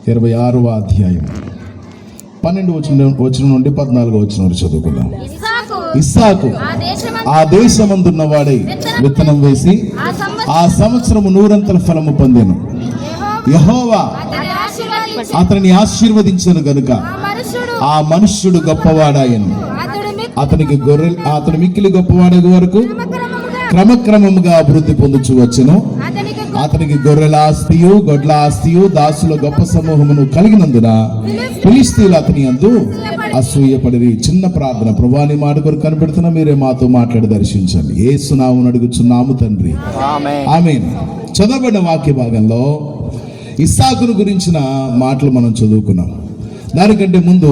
26వ అధ్యాయం 12 వచనం నుండి 14 వచనం వరకు చదువుకుందాం. ఇస్సాకు ఆ దేశమందున్న వాడై విత్తనం వేసి ఆ సంవత్సరము 100 ఫలము పొందెను. యెహోవా అతనిని ఆశీర్వదించెను గనుక ఆ మనుష్యుడు గొప్పవాడాయను. అతను మిక్కిలి గొప్పవాడగు వరకు క్రమక్రమముగా అభివృద్ధి పొందుచు వచ్చెను. అతనికి గొర్రెల ఆస్తియు గొడ్ల ఆస్తియు దాసుల గొప్ప సమూహమును కలిగినందున ఫిలిష్తీయులు అతని యందు అసూయపడిరి. చిన్న ప్రార్థన. ప్రభువా, నీ మాట కొరకు కనిపెడుతున్నా, మీరే మాతో మాట్లాడి దర్శించండి. యేసు నామమున అడుగుచున్నాము తండ్రి, ఆమేన్. చదవబడిన వాక్య భాగంలో ఇస్సాకును గురించిన మాటలు మనం చదువుకున్నాం. దానికంటే ముందు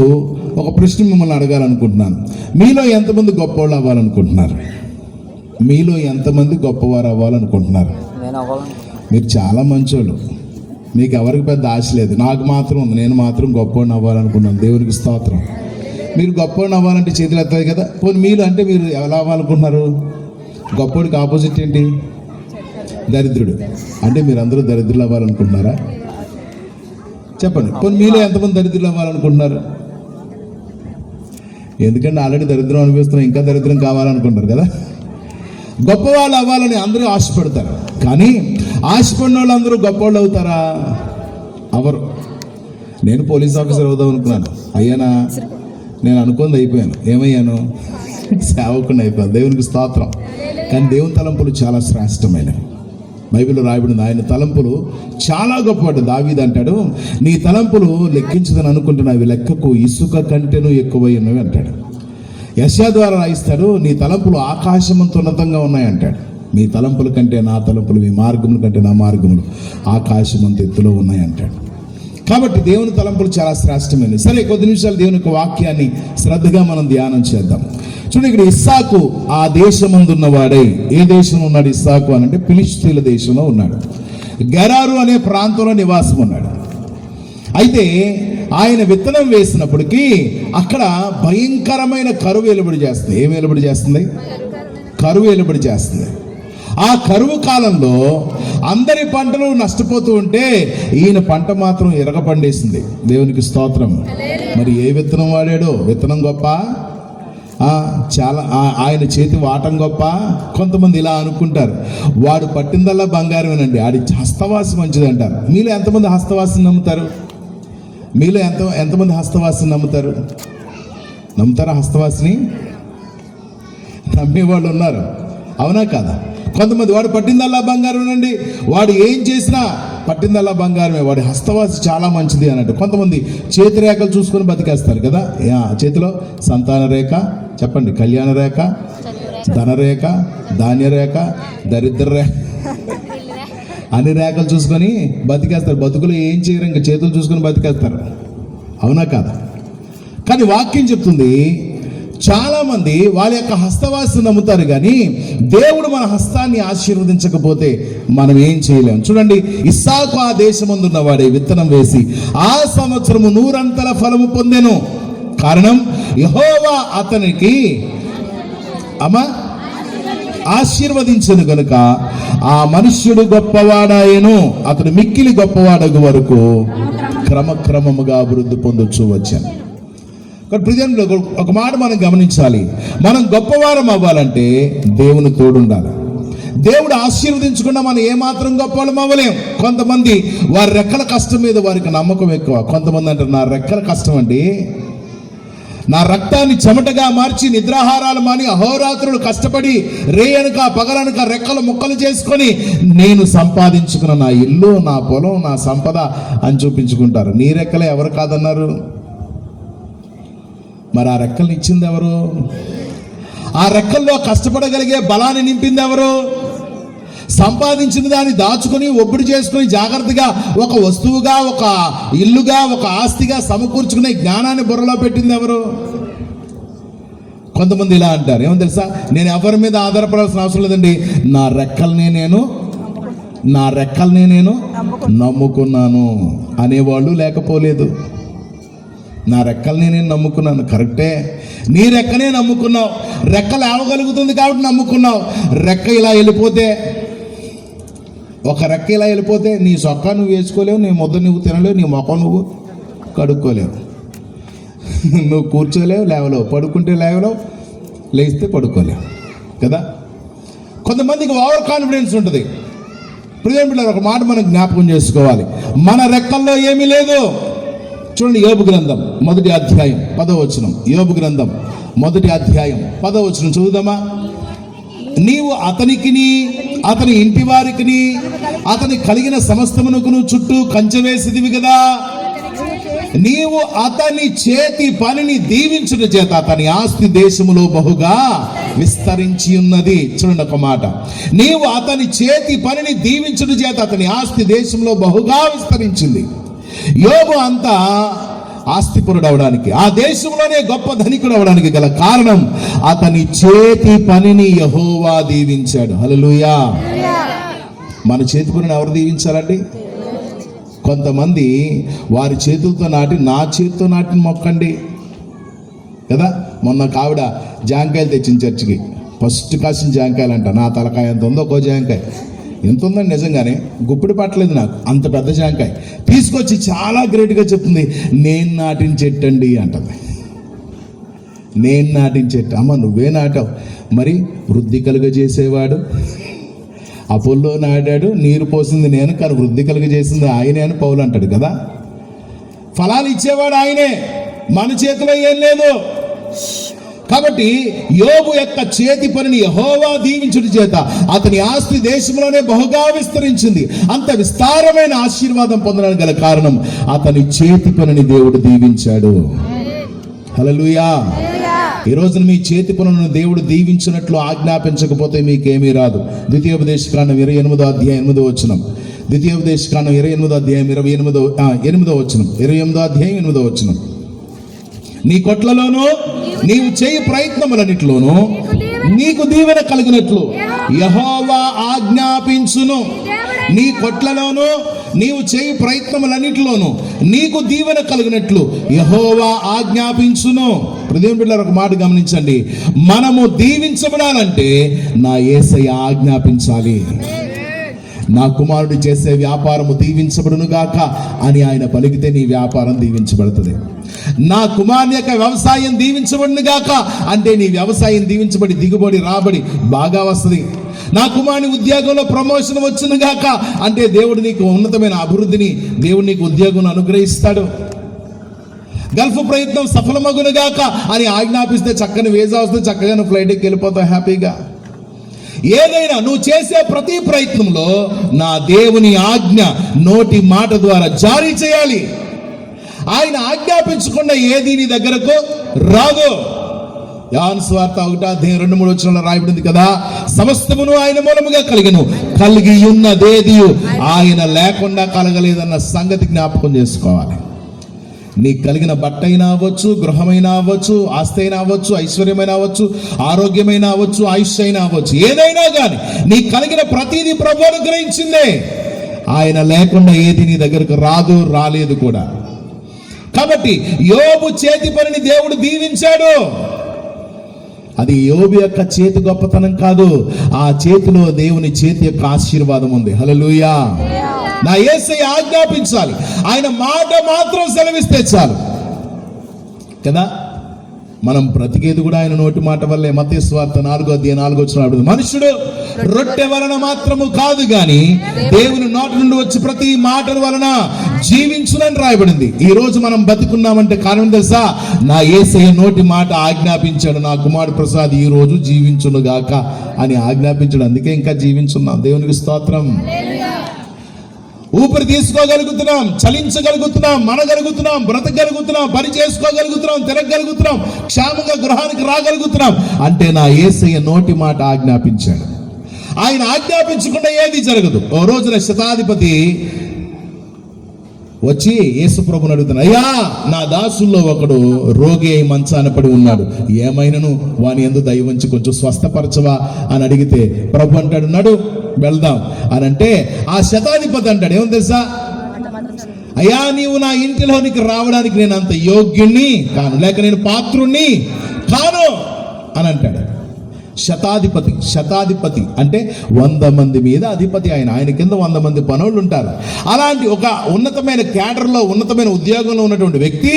ఒక ప్రశ్న మిమ్మల్ని అడగాలనుకుంటున్నాను. మీలో ఎంతమంది గొప్పవాళ్ళు అవ్వాలనుకుంటున్నారు? మీలో ఎంతమంది గొప్పవారు అవ్వాలనుకుంటున్నారు? మీరు చాలా మంచోళ్ళు. మీకు ఎవరికి పెద్ద ఆశ లేదు. నాకు మాత్రం ఉంది. నేను మాత్రం గొప్పవాడిని అవ్వాలనుకున్నాను. దేవునికి స్తోత్రం. మీరు గొప్పవాడిని అవ్వాలంటే చేతులు ఎత్తాయి కదా. పోనీ మీరు అంటే మీరు ఎలా అవ్వాలనుకుంటున్నారు? గొప్పవాడికి ఆపోజిట్ ఏంటి? దరిద్రుడు. అంటే మీరు అందరూ దరిద్రులు అవ్వాలనుకుంటున్నారా? చెప్పండి. పోనీ మీలో ఎంతమంది దరిద్రులు అవ్వాలనుకుంటున్నారు? ఎందుకంటే ఆల్రెడీ దరిద్రం అనిపిస్తున్నాం, ఇంకా దరిద్రం కావాలనుకుంటారు కదా. గొప్పవాళ్ళు అవ్వాలని అందరూ ఆశపడతారు. కానీ ఆశపడిన వాళ్ళు అందరూ గొప్పవాళ్ళు అవుతారా? అవరు. నేను పోలీస్ ఆఫీసర్ అవుదాం అనుకున్నాను. అయ్యానా? నేను అనుకుంది అయిపోయాను. ఏమయ్యాను? సేవకుని అయిపోయాను. దేవునికి స్తోత్రం. కానీ దేవుని తలంపులు చాలా శ్రేష్టమైనవి. బైబిల్లో రాయబడింది, ఆయన తలంపులు చాలా గొప్పవాడు. దావీదు అంటాడు, నీ తలంపులు లెక్కించదని అనుకుంటున్నావి, లెక్కకు ఇసుక కంటేనూ ఎక్కువై ఉన్నవి అంటాడు. యెషయా ద్వారా రాయిస్తాడు, నీ తలంపులు ఆకాశమంత ఉన్నతంగా ఉన్నాయంటాడు. మీ తలంపుల కంటే నా తలంపులు, మీ మార్గముల కంటే నా మార్గములు ఆకాశమంత ఎత్తులో ఉన్నాయంటాడు. కాబట్టి దేవుని తలంపులు చాలా శ్రేష్టమైనవి. సరే, కొద్ది నిమిషాలు దేవుని యొక్క వాక్యాన్ని శ్రద్ధగా మనం ధ్యానం చేద్దాం. చూడండి, ఇక్కడ ఇస్సాకు ఆ దేశమందున్నవాడై. ఏ దేశంలో ఉన్నాడు ఇస్సాకు అని అంటే ఫిలిష్తీయుల దేశంలో ఉన్నాడు. గెరారు అనే ప్రాంతంలో నివాసం ఉన్నాడు. అయితే ఆయన విత్తనం వేసినప్పటికీ అక్కడ భయంకరమైన కరువు వెలుబడి చేస్తుంది. ఏం వెలుబడి చేస్తుంది? కరువు వెలుబడి చేస్తుంది. ఆ కరువు కాలంలో అందరి పంటలు నష్టపోతూ ఉంటే ఈయన పంట మాత్రం ఎరగపండేసింది. దేవునికి స్తోత్రం. మరి ఏ విత్తనం వాడాడో? విత్తనం గొప్ప, చాలా ఆయన చేతి వాటం గొప్ప. కొంతమంది ఇలా అనుకుంటారు, వాడు పట్టిందల్లా బంగారమేనండి, ఆడి హస్తవాసి మంచిది అంటారు. మీలో ఎంతమంది హస్తవాసిని నమ్ముతారు? మీలో ఎంతమంది హస్తవాసిని నమ్ముతారు? నమ్ముతారా? హస్తవాసిని నమ్మేవాళ్ళు ఉన్నారు, అవునా కాదా? కొంతమంది వాడు పట్టిందల్లా బంగారమేనండి, వాడు ఏం చేసినా పట్టిందల్లా బంగారమే, వాడి హస్తవాసి చాలా మంచిది అన్నట్టు. కొంతమంది చేతి రేఖలు చూసుకొని బతికేస్తారు కదా. చేతిలో సంతాన రేఖ, చెప్పండి, కళ్యాణ రేఖ, ధనరేఖ, ధాన్యరేఖ, దరిద్ర రేఖ, అన్ని రేఖలు చూసుకొని బతికేస్తారు. బతుకులు ఏం చేయరు, ఇంకా చేతులు చూసుకొని బతికేస్తారు, అవునా కాదా? కానీ వాక్యం చెప్తుంది, చాలా మంది వాళ్ళ యొక్క హస్తవాసిని నమ్ముతారు, కానీ దేవుడు మన హస్తాన్ని ఆశీర్వదించకపోతే మనం ఏం చేయలేం. చూడండి, ఇస్సాకు ఆ దేశమందున్నవాడే విత్తనం వేసి ఆ సంవత్సరము 100 ఫలము పొందెను. కారణం, యెహోవా అతనికి ఆశీర్వదించెను గనుక ఆ మనుష్యుడు గొప్పవాడాయను. అతడు మిక్కిలి గొప్పవాడగు వరకు క్రమక్రమముగా అభివృద్ధి పొందొచ్చు వచ్చాను. ప్రజల్లో ఒక మాట మనం గమనించాలి, మనం గొప్పవారం అవ్వాలంటే దేవుని తోడుండాలి. దేవుడు ఆశీర్వదించకుండా మనం ఏమాత్రం గొప్పవాళ్ళం అవ్వలేం. కొంతమంది వారి రెక్కల కష్టం మీద వారికి నమ్మకం ఎక్కువ. కొంతమంది అంటారు, నా రెక్కల కష్టం అండి, నా రక్తాన్ని చెమటగా మార్చి నిద్రాహారాలు మాని అహోరాత్రులు కష్టపడి రేయనక పగలనక రెక్కలు ముక్కలు చేసుకొని నేను సంపాదించుకున్న నా ఇల్లు, నా పొలం, నా సంపద అని చూపించుకుంటారు. నీ రెక్కలే ఎవరు కాదన్నారు? మరి ఆ రెక్కల్ని ఇచ్చింది ఎవరు? ఆ రెక్కల్లో కష్టపడగలిగే బలాన్ని నింపింది ఎవరు? సంపాదించిన దాన్ని దాచుకుని ఒబ్బడి చేసుకుని జాగ్రత్తగా ఒక వస్తువుగా, ఒక ఇల్లుగా, ఒక ఆస్తిగా సమకూర్చుకునే జ్ఞానాన్ని బుర్రలో పెట్టింది ఎవరు? కొంతమంది ఇలా అంటారు, ఏమో తెలుసా, నేను ఎవరి మీద ఆధారపడాల్సిన అవసరం లేదండి, నా రెక్కల్ని నేను నమ్ముకున్నాను అనేవాళ్ళు లేకపోలేదు. నా రెక్కల్ని నేను నమ్ముకున్నాను. కరెక్టే, నీ రెక్కనే నమ్ముకున్నావు. రెక్క లేవగలుగుతుంది కాబట్టి నమ్ముకున్నావు. రెక్క ఇలా వెళ్ళిపోతే ఒక రెక్క ఇలా వెళ్ళిపోతే నీ సొక్కా నువ్వు వేసుకోలేవు, నీ ముద్ద నువ్వు తినలేవు, నీ ముఖం నువ్వు కడుక్కోలేవు, నువ్వు కూర్చోలేవు, లేవలేవు, పడుకుంటే లేవలేవు, లేస్తే పడుకోలేవు కదా. కొంతమందికి ఓవర్ కాన్ఫిడెన్స్ ఉంటుంది. ప్రియమైన ఒక మాట మనం జ్ఞాపకం చేసుకోవాలి, మన రెక్కల్లో ఏమీ లేదు. చూడండి, యోబు గ్రంథం 1వ అధ్యాయం 10వ వచనం. యోబు గ్రంథం 1వ అధ్యాయం 10వ వచనం చదువుదామా? నీవు అతనికిని అతని ఇంటి వారికిని అతని కలిగిన సమస్తమునకును చుట్టూ కంచె వేసిదివి కదా. నీవు అతని చేతి పనిని దీవించుట చేత అతని ఆస్తి దేశములో బహుగా విస్తరించి ఉన్నది. చూడండి ఒక మాట, నీవు అతని చేతి పనిని దీవించుట చేత అతని ఆస్తి దేశంలో బహుగా విస్తరించింది. యోబు అంతా ఆస్తిపరుడు అవడానికి, ఆ దేశంలోనే గొప్ప ధనికుడు అవడానికి గల కారణం అతని చేతి పనిని యెహోవా దీవించాడు. హల్లెలూయా. మన చేతి పనిని ఎవరు దీవించాలండి? కొంతమంది వారి చేతులతో నాటి, నా చేతితో నాటిన మొక్కండి కదా. మొన్న కావిడ జాంకాయలు తెచ్చిన చర్చికి, ఫస్ట్ కాసిన జాంకాయలు అంట. నా తలకాయ ఎంత ఉందో ఒక్కో జాంకాయ, ఎంత ఉందని నిజంగానే గుప్పిడి పట్టలేదు నాకు, అంత పెద్ద జాంకాయ తీసుకొచ్చి చాలా గ్రేట్గా చెప్తుంది, నేను నాటిన చెట్టు అండి అంటది. నేను నాటిన చెట్టు. అమ్మ నువ్వే నాటావు, మరి వృద్ధి కలుగజేసేవాడు అపోల్లో నాటాడు, నీరు పోసింది నేను, కానీ వృద్ధి కలుగజేసింది ఆయనే అని పౌలు అంటాడు కదా. ఫలాలు ఇచ్చేవాడు ఆయనే, మన చేతిలో ఏం లేదు. కాబట్టి యోబు యొక్క చేతి పనిని యెహోవా దీవించుట చేత అతని ఆస్తి దేశంలోనే బహుగా విస్తరించింది. అంత విస్తారమైన ఆశీర్వాదం పొందడానికి గల కారణం అతని చేతి పనిని దేవుడు దీవించాడు. హల్లెలూయా. ఈ రోజున మీ చేతి పనులను దేవుడు దీవించినట్లు ఆజ్ఞాపించకపోతే మీకేమీ రాదు. ద్వితీయోపదేశకాండం 28వ అధ్యాయం 8వ వచనం. ద్వితీయోపదేశకాండం 28వ అధ్యాయం 8వ వచనం. 28వ అధ్యాయం 8వ వచనం. నీ కొట్లలోనూ నీవు చేయి ప్రయత్నములన్నిటిలోనూ నీకు దీవెన కలిగినట్లు యెహోవా ఆజ్ఞాపించును. నీ కొట్లలోనూ నీవు చేయి ప్రయత్నములన్నిటిలోనూ నీకు దీవెన కలిగినట్లు యెహోవా ఆజ్ఞాపించును. హృదయం బిడ్డలారా, ఒక మాట గమనించండి, మనము దీవించబడాలంటే నా యేసయ్య ఆజ్ఞాపించాలి. నా కుమారుడు చేసే వ్యాపారము దీవించబడును గాక అని ఆయన పలికితే నీ వ్యాపారం దీవించబడుతుంది. నా కుమారుని యొక్క వ్యవసాయం దీవించబడును గాక అంటే నీ వ్యవసాయం దీవించబడి దిగుబడి రాబడి బాగా వస్తుంది. నా కుమారుని ఉద్యోగంలో ప్రమోషన్ వచ్చును గాక అంటే దేవుడు నీకు ఉన్నతమైన అభివృద్ధిని, దేవుడు నీకు ఉద్యోగం అనుగ్రహిస్తాడు. గల్ఫ్ ప్రయత్నం సఫలమగును గాక అని ఆజ్ఞాపిస్తే చక్కని వీసా వస్తే చక్కగా నువ్వు ఫ్లైట్కి వెళ్ళిపోతావు హ్యాపీగా. ఏదైనా నువ్వు చేసే ప్రతి ప్రయత్నంలో నా దేవుని ఆజ్ఞ నోటి మాట ద్వారా జారీ చేయాలి. ఆయన ఆజ్ఞాపించకుండా ఏది నీ దగ్గరకు రాదు. యోహాను సువార్త 1వ అధ్యాయం 2-3 వచనాల్లో రాయబడింది కదా, సమస్తమును ఆయన మూలముగా కలిగెను, కలిగి ఉన్నదేది ఆయన లేకుండా కలగలేదన్న సంగతి జ్ఞాపకం చేసుకోవాలి. నీకు కలిగిన బట్ట అయినా అవ్వచ్చు, గృహమైనా అవ్వచ్చు, ఆస్తి అయినా అవ్వచ్చు, ఐశ్వర్యమైనా అవ్వచ్చు, ఆరోగ్యమైనా అవ్వచ్చు, ఆయుష్ అయినా అవ్వచ్చు, ఏదైనా కానీ నీకు కలిగిన ప్రతిదీ ప్రభువు అనుగ్రహించిందే. ఆయన లేకుండా ఏది నీ దగ్గరకు రాదు, రాలేదు కూడా. కాబట్టి యోబు చేతి పనిని దేవుడు దీవించాడు. అది యోబు యొక్క చేతి గొప్పతనం కాదు, ఆ చేతిలో దేవుని చేతి యొక్క ఆశీర్వాదం ఉంది. హల్లెలూయా. నా యేసయ్య ఆజ్ఞాపించాలి, ఆయన మాట మాత్రం సెలవిస్తే చాలు కదా. మనం బ్రతికేది కూడా ఆయన నోటి మాట వల్లే. మత్తయి సువార్త 4వ అధ్యాయం 4వ వచనం, మనుషుడు రొట్టె వలన మాత్రము కాదు గాని దేవుని నోటి నుండి వచ్చి ప్రతి మాట వలన జీవించునని రాయబడింది. ఈ రోజు మనం బతికున్నామంటే కారణం తెలుసా? నా యేసయ్య నోటి మాట ఆజ్ఞాపించాడు, నా కుమారుడు ప్రసాద్ ఈ రోజు జీవించును గాక అని ఆజ్ఞాపించాడు. అందుకే ఇంకా జీవించున్నాం. దేవునికి స్తోత్రం. ఊపిరి తీసుకోగలుగుతున్నాం, చలించగలుగుతున్నాం, మనగలుగుతున్నాం, బ్రతకగలుగుతున్నాం, పని చేసుకోగలుగుతున్నాం, తిరగలుగుతున్నాం, క్షేమంగా గృహానికి రాగలుగుతున్నాం అంటే నా యేసయ్య నోటి మాట ఆజ్ఞాపించాడు. ఆయన ఆజ్ఞాపించకుండా ఏది జరగదు. ఓ రోజున శతాధిపతి వచ్చి యేసు ప్రభుని అడుగుతున్నాడు, అయ్యా నా దాసుల్లో ఒకడు రోగి అయి మంచాన పడి ఉన్నాడు, ఏమైనను వాని యందు దయ ఉంచి కొంచెం స్వస్థపరచవా అని అడిగితే ప్రభు అంటాడు, నడు వెళ్దాం అని అంటే ఆ శతాధిపతి అంటాడు, ఏమని తెలుసా? అయ్యా నీవు నా ఇంటిలోనికి రావడానికి నేను అంత యోగ్యుణ్ణి కాను, లేక నేను పాత్రుణ్ణి కాను అని అంటాడు. శతాధిపతి అంటే 100 మంది మీద అధిపతి. ఆయన కింద 100 మంది పనోళ్ళు ఉంటారు. అలాంటి ఒక ఉన్నతమైన క్యాడర్లో, ఉన్నతమైన ఉద్యోగంలో ఉన్నటువంటి వ్యక్తి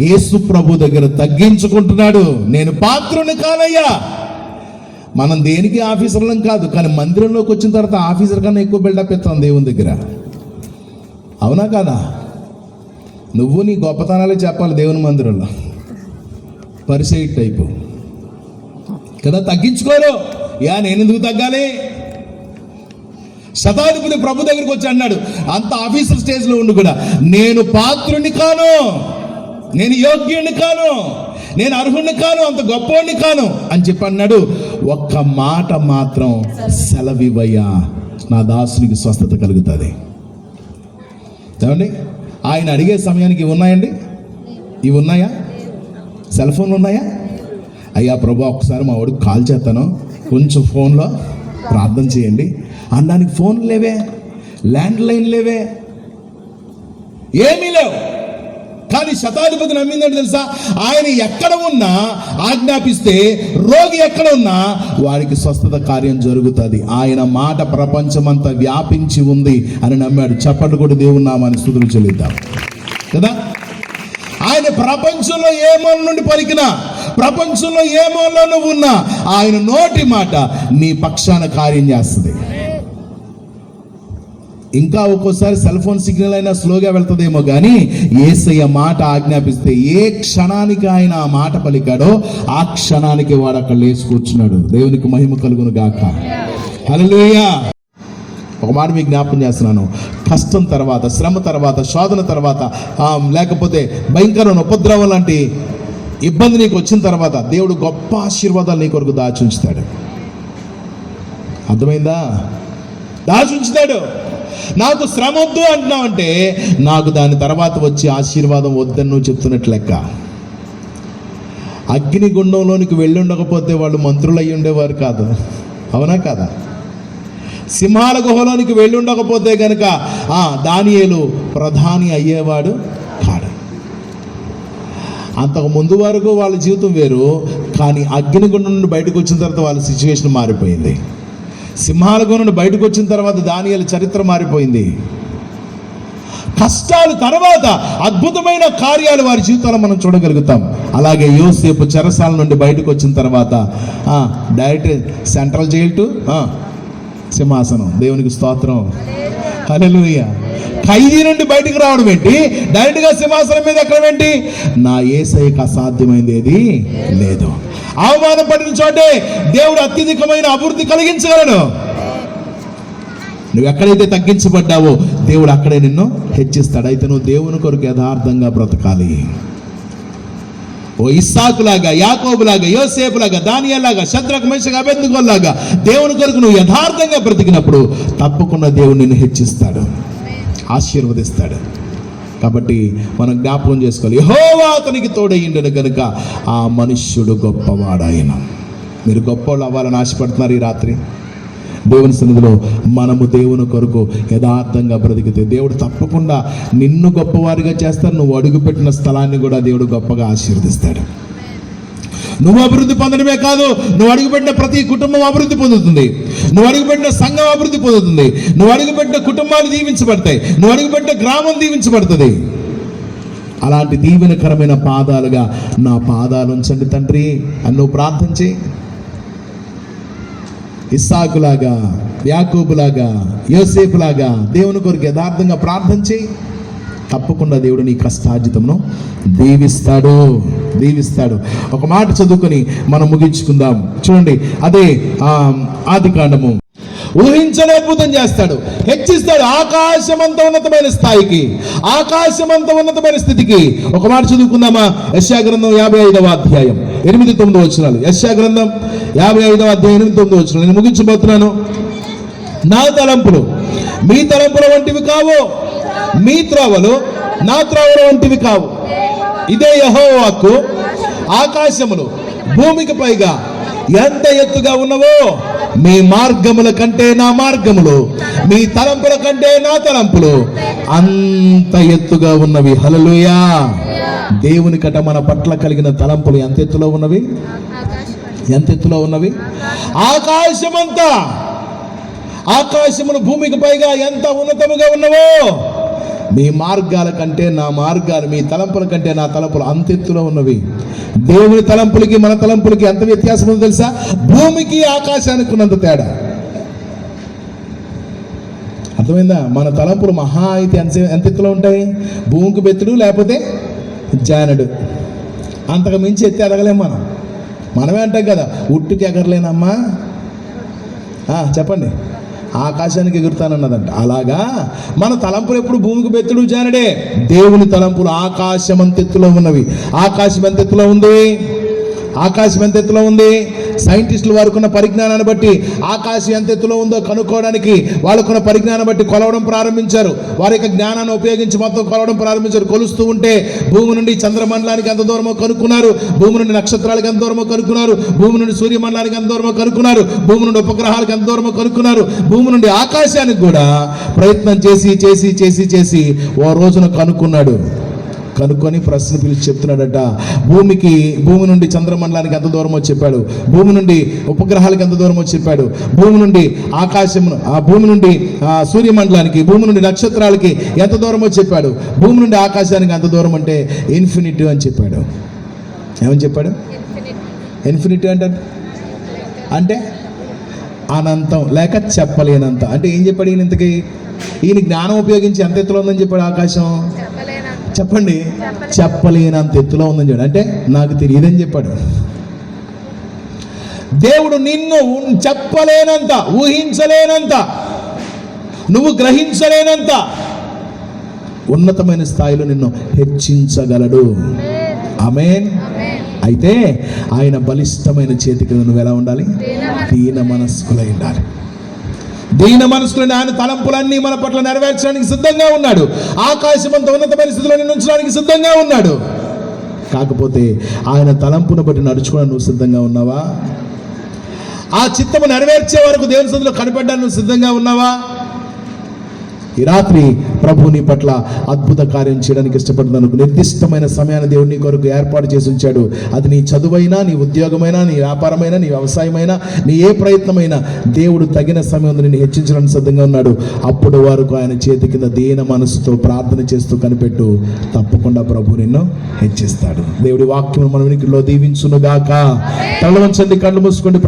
యేసు ప్రభు దగ్గర తగ్గించుకుంటున్నాడు. నేను పాత్రుని కానయ్యా. మనం దేనికి ఆఫీసర్లం కాదు, కానీ మందిరంలోకి వచ్చిన తర్వాత ఆఫీసర్ కన్నా ఎక్కువ బిల్డప్ ఇస్తాం దేవుని దగ్గర. అవునా కాదా? నువ్వు నీ గొప్పతనాలే చెప్పాలి దేవుని మందిరంలో. పరిసెయి టైపు కదా, తగ్గించుకోరు. నేను ఎందుకు తగ్గాలి? శతాధిపతి ప్రభు దగ్గరికి వచ్చి అన్నాడు, అంత ఆఫీసర్ స్టేజ్లో ఉండి కూడా, నేను పాత్రుని కాను, నేను యోగ్యుని కాను, నేను అర్హుని కాను, అంత గొప్పవాడిని కాను అని చెప్పి అన్నాడు. ఒక్క మాట మాత్రం సెలవివయ్యా, నా దాసునికి స్వస్థత కలుగుతుంది. ఏమండి, ఆయన అడిగే సమయానికి ఇవి ఉన్నాయండి? ఇవి ఉన్నాయా? సెల్ ఫోన్లు ఉన్నాయా? అయ్యా ప్రభు, ఒకసారి మా వాడికి కాల్ చేస్తాను, కొంచెం ఫోన్లో ప్రార్థన చేయండి అనడానికి ఫోన్ లేవే, ల్యాండ్ లైన్ లేవే, ఏమీ లేవు. కానీ శతాధిపతి నమ్మిందంటే తెలుసా? ఆయన ఎక్కడ ఉన్నా ఆజ్ఞాపిస్తే, రోగి ఎక్కడ ఉన్నా వారికి స్వస్థత కార్యం జరుగుతుంది. ఆయన మాట ప్రపంచమంతా వ్యాపించి ఉంది అని నమ్మాడు. చప్పట్లు కూడా దేవుని నామాన్ని స్తుతులు చెల్లిద్దాం కదా. ఆయన ప్రపంచంలో ఏ మూల నుండి పలికినా, ప్రపంచంలో ఏ మూలలో నువ్వు ఉన్నా, ఆయన నోటి మాట నీ పక్షాన కార్యం చేస్తుంది. ఇంకా ఒక్కోసారి సెల్ ఫోన్ సిగ్నల్ అయినా స్లోగా వెళ్తుందేమో, కానీ యేసయ్య మాట ఆజ్ఞాపిస్తే ఏ క్షణానికి ఆయన ఆ మాట పలికాడో ఆ క్షణానికి వాడు అక్కడ లేచి కూర్చున్నాడు. దేవునికి మహిమ కలుగును గాక. హల్లెలూయా. ఒక మాట మీకు జ్ఞాపకం చేస్తున్నాను. కష్టం తర్వాత, శ్రమ తర్వాత, శోధన తర్వాత, లేకపోతే భయంకరమైన ఉపద్రవం లాంటి ఇబ్బంది నీకు వచ్చిన తర్వాత దేవుడు గొప్ప ఆశీర్వాదాలు నీ కొరకు దాచి ఉంచుతాడు. అర్థమైందా? దాచి ఉంచుతాడు. నాకు శ్రమ వద్దు అంటున్నావంటే నాకు దాని తర్వాత వచ్చి ఆశీర్వాదం వద్దని నువ్వు చెప్తున్నట్లు లెక్క. అగ్నిగుండంలోనికి వెళ్ళి ఉండకపోతే వాళ్ళు మంత్రులు అయ్యి ఉండేవారు కాదు. అవునా కాదా? సింహాల గుహలోనికి వెళ్ళి ఉండకపోతే గనుక దానియేలు ప్రధాని అయ్యేవాడు కాడు. అంతకు ముందు వరకు వాళ్ళ జీవితం వేరు, కానీ అగ్నిగుండం నుండి బయటకు వచ్చిన తర్వాత వాళ్ళ సిచ్యువేషన్ మారిపోయింది. సింహాల గుహ నుండి బయటకు వచ్చిన తర్వాత దానియేలు చరిత్ర మారిపోయింది. కష్టాలు తర్వాత అద్భుతమైన కార్యాలు వారి జీవితాల్లో మనం చూడగలుగుతాం. అలాగే యోసేపు చెరసాల నుండి బయటకు వచ్చిన తర్వాత డైరెక్ట్ సెంట్రల్ జైలు టు సింహాసనం. దేవునికి స్తోత్రం. హల్లెలూయా. ఖైదీ నుండి బయటకు రావడం ఏంటి, డైరెక్ట్గా సింహాసనం మీద ఎక్కడం ఏంటి? నా యేసయ్యకు అసాధ్యమైంది ఏది లేదు. అవమానపడిన చోటే దేవుడు అత్యధికమైన అభివృద్ధి కలిగించగలడు. నువ్వు ఎక్కడైతే తగ్గించబడ్డావో దేవుడు అక్కడే నిన్ను హెచ్చిస్తాడు. అయితే నువ్వు దేవుని కొరకు యథార్థంగా బ్రతకాలి. ఓ ఇస్సాకులాగా, యాకోబులాగా, యోసేపులాగా, దానియేలులాగా, షద్రకు, మేషకు, అబేద్నెగోలాగా దేవుని కొరకు నువ్వు యథార్థంగా బ్రతికినప్పుడు తప్పకుండా దేవుడు నిన్ను హెచ్చిస్తాడు, ఆశీర్వదిస్తాడు. కాబట్టి మనం జ్ఞాపకం చేసుకోవాలి, యెహోవా అతనికి తోడయ్యుండెను కనుక ఆ మనుష్యుడు గొప్పవాడాయన. మీరు గొప్పవాళ్ళు అవ్వాలని ఆశపడుతున్నారు ఈ రాత్రి? దేవుని సన్నిధిలో మనము దేవుని కొరకు యథార్థంగా బ్రతికితే దేవుడు తప్పకుండా నిన్ను గొప్పవారిగా చేస్తాడు. నువ్వు అడుగుపెట్టిన స్థలాన్ని కూడా దేవుడు గొప్పగా ఆశీర్వదిస్తాడు. నువ్వు అభివృద్ధి పొందడమే కాదు, నువ్వు అడుగుపెట్టిన ప్రతి కుటుంబం అభివృద్ధి పొందుతుంది. నువ్వు అడుగుపెట్టిన సంఘం అభివృద్ధి పొందుతుంది. నువ్వు అడుగుపెట్టిన కుటుంబాలు దీవించబడతాయి. నువ్వు అడుగుపెట్టిన గ్రామం దీవించబడుతుంది. అలాంటి దీవెనకరమైన పాదాలుగా నా పాదాలు ఉంచండి తండ్రి అని నువ్వు ప్రార్థన చేయి. ఇస్సాకులాగా, యాకోబులాగా, యోసేపులాగా దేవుని కొరకు యథార్థంగా ప్రార్థన చేయి. తప్పకుండా దేవుడు నీ కష్టార్జితమును దీవిస్తాడు. ఒక మాట చదువుకొని మనం ముగించుకుందాం. చూడండి, అదే ఆదికాండము. ఊహించని అద్భుతం చేస్తాడు, హెచ్చిస్తాడు ఆకాశమంత ఉన్నతమైన స్థాయికి, ఆకాశమంత ఉన్నతమైన స్థితికి. ఒక మాట చదువుకుందామా? యెషయా గ్రంథం 55వ అధ్యాయం 8-9 వచనాలు. యెషయా గ్రంథం 55వ అధ్యాయం 8-9 వచనాలు. నేను ముగించబోతున్నాను. నా తలంపులు మీ తలంపుల వంటివి కావు, మీ త్రోవలు నా త్రోవల వంటివి కావు. ఇదే యెహోవా వాక్కు. ఆకాశములు భూమికి పైగా ఎంత ఎత్తుగా ఉన్నవో మీ మార్గముల కంటే నా మార్గములు, మీ తలంపుల కంటే నా తలంపులు అంత ఎత్తుగా ఉన్నవి. హల్లెలూయా. దేవుని కట మన పట్ల కలిగిన తలంపులు ఎంత ఎత్తులో ఉన్నవి? ఎంత ఎత్తులో ఉన్నవి? ఆకాశమంతా, ఆకాశమును భూమికి పైగా ఎంత ఉన్నతముగా ఉన్నవో, మీ మార్గాల కంటే నా మార్గాలు, మీ తలంపుల కంటే నా తలంపులు అంత ఎత్తులో ఉన్నవి. దేవుని తలంపులకి మన తలంపులకి ఎంత వ్యత్యాసం ఉందో తెలుసా? భూమికి ఆకాశానికి ఉన్నంత తేడా. అర్థమైందా? మన తలంపులు మహా అయితే ఎంత ఎత్తులో ఉంటాయి? భూమికి బెత్తుడు లేకపోతే జానడు, అంతకు మించి ఎత్తి ఎదగలేం మనం. మనమే అంటాం కదా, ఉట్టుకి ఎగరలేనమ్మా, చెప్పండి, ఆకాశానికి ఎగురుతానన్నదంట. అలాగా మన తలంపులు ఎప్పుడు భూమికి బెత్తుడు జానడే. దేవుని తలంపులు ఆకాశం అంతెత్తులో ఉన్నవి. ఆకాశం ఎంత ఎత్తులో ఉంది? ఆకాశం ఎంత ఎత్తులో ఉంది? సైంటిస్టులు వారుకున్న పరిజ్ఞానాన్ని బట్టి ఆకాశం ఎంత ఎత్తులో ఉందో కనుక్కోవడానికి వాళ్ళకున్న పరిజ్ఞానం బట్టి కొలవడం ప్రారంభించారు. వారి యొక్క జ్ఞానాన్ని ఉపయోగించి మొత్తం కొలవడం ప్రారంభించారు. కొలుస్తూ ఉంటే భూమి నుండి చంద్రమండలానికి ఎంత దూరమో కనుక్కున్నారు, భూమి నుండి నక్షత్రాలకు ఎంత దూరమో కనుక్కున్నారు, భూమి నుండి సూర్యమండలానికి ఎంత దూరమో కనుక్కున్నారు, భూమి నుండి ఉపగ్రహాలకు ఎంత దూరమో కనుక్కున్నారు, భూమి నుండి ఆకాశానికి కూడా ప్రయత్నం చేసి చేసి చేసి చేసి ఓ రోజున కనుక్కున్నాడు. కనుక్కొని ప్రశ్న పిలిచి చెప్తున్నాడట, భూమి నుండి చంద్రమండలానికి ఎంత దూరమో చెప్పాడు, భూమి నుండి ఉపగ్రహాలకు ఎంత దూరమో చెప్పాడు, భూమి నుండి ఆకాశము, భూమి నుండి సూర్యమండలానికి, భూమి నుండి నక్షత్రాలకి ఎంత దూరమో చెప్పాడు. భూమి నుండి ఆకాశానికి ఎంత దూరం అంటే ఇన్ఫినిటీ అని చెప్పాడు. ఏమని చెప్పాడు? ఇన్ఫినిటీ అంటే అనంతం లేక చెప్పలేనంత. అంటే ఏం చెప్పాడు ఈయన? ఇంతకీ ఈయన జ్ఞానం ఉపయోగించి ఎంత ఎత్తులో ఉందని చెప్పాడు ఆకాశం? చెప్పండి, చెప్పలేనంత ఎత్తులో ఉందని చెప్పాడు. అంటే నాకు తెలియదని చెప్పాడు. దేవుడు నిన్ను చెప్పలేనంత, ఊహించలేనంత, నువ్వు గ్రహించలేనంత ఉన్నతమైన స్థాయిలో నిన్ను హెచ్చించగలడు. ఆమేన్. అయితే ఆయన బలిష్టమైన చేతికి నువ్వు ఎలా ఉండాలి? దీన మనస్కులై ఉండాలి. దీన మనసులను ఆయన తలంపులన్నీ మన పట్ల నెరవేర్చడానికి సిద్ధంగా ఉన్నాడు. ఆకాశమంత ఉన్నతమైన స్థితిలో నిన్ను ఉంచడానికి సిద్ధంగా ఉన్నాడు. కాకపోతే ఆయన తలంపును బట్టి నడుచుకోవడానికి నువ్వు సిద్ధంగా ఉన్నావా? ఆ చిత్తము నెరవేర్చే వరకు దేవుని సన్నిధిలో కనిపెట్టడానికి నువ్వు సిద్ధంగా ఉన్నావా? ఈ రాత్రి ప్రభు నీ పట్ల అద్భుత కార్యం చేయడానికి ఇష్టపడుతున్నాను. నిర్దిష్టమైన సమయాన్ని దేవుడు నీ కొరకు ఏర్పాటు చేసి ఉంచాడు. అది నీ చదువైనా, నీ ఉద్యోగమైనా, నీ వ్యాపారమైనా, నీ వ్యవసాయమైనా, నీ ఏ ప్రయత్నమైనా దేవుడు తగిన సమయంలో నిన్ను హెచ్చించడానికి సిద్ధంగా ఉన్నాడు. అప్పుడు వరకు ఆయన చేతి కింద దీన మనసుతో ప్రార్థన చేస్తూ కనిపెట్టు, తప్పకుండా ప్రభు నిన్ను హెచ్చిస్తాడు. దేవుడి వాక్యం మన వినికిడిలో దీవించునుగాక. తల వంచండి, కళ్ళు మూసుకోండి.